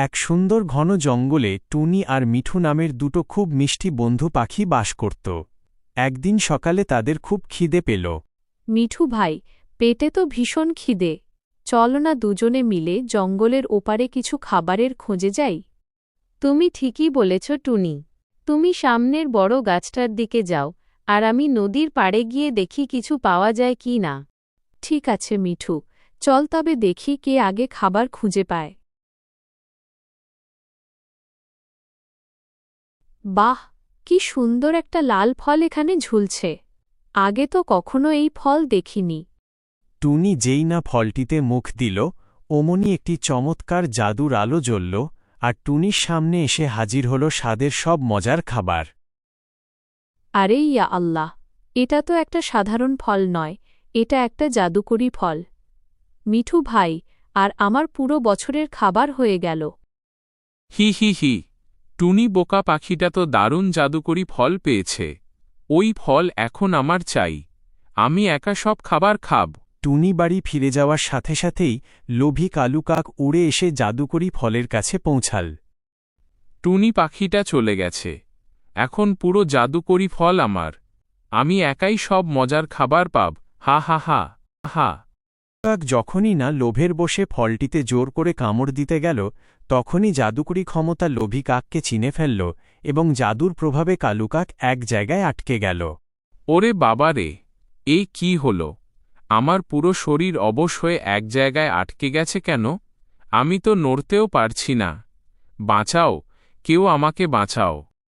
এক সুন্দর ঘন জঙ্গলে টুনি আর মিঠু নামের দুটো খুব মিষ্টি বন্ধু পাখি বাস করত। একদিন সকালে তাদের খুব খিদে পেল। মিঠু ভাই, পেটে তো ভীষণ খিদে। চল না দুজনে মিলে জঙ্গলের ওপারে কিছু খাবারের খোঁজে যাই। তুমি ঠিকই বলেছ টুনি। তুমি সামনের বড় গাছটার দিকে যাও, আর আমি নদীর পাড়ে গিয়ে দেখি কিছু পাওয়া যায় কি না। ঠিক আছে মিঠু, চল তবে দেখি কে আগে খাবার খুঁজে পায়। বাহ, কি সুন্দর একটা লাল ফল এখানে ঝুলছে। আগে তো কখনো এই ফল দেখিনি। টুনি যেই না ফলটিতে মুখ দিল, অমনি একটি চমৎকার জাদুর আলো জ্বলল, আর টুনির সামনে এসে হাজির হল স্বাদের সব মজার খাবার। আরে ইয়া আল্লাহ, এটা তো একটা সাধারণ ফল নয়, এটা একটা জাদুকরি ফল। মিঠু ভাই, আর আমার পুরো বছরের খাবার হয়ে গেল। হি হি হি, টুনি বোকা পাখিটা তো দারুণ জাদুকরি ফল পেয়েছে। ওই ফল এখন আমার চাই। আমি একা সব খাবার খাব। টুনি বাড়ি ফিরে যাওয়ার সাথে সাথেই লোভী কালু কাক উড়ে এসে জাদুকরি ফলের কাছে পৌঁছাল। টুনি পাখিটা চলে গেছে। এখন পুরো জাদুকরি ফল আমার। আমি একাই সব মজার খাবার পাব। হা হা হা হা। কাক যখনই না লোভের বসে ফলটিতে জোর করে কামড় দিতে গেল, তখনই জাদুকরি ক্ষমতা লোভী কাককে চিনে ফেলল এবং জাদুর প্রভাবে কালু কাক এক জায়গায় আটকে গেল। ওরে বাবারে, এই কি হল? আমার পুরো শরীর অবশ হয়ে এক জায়গায় আটকে গেছে কেন? আমি তো নড়তেও পারছি না। বাঁচাও, কেউ আমাকে বাঁচাও।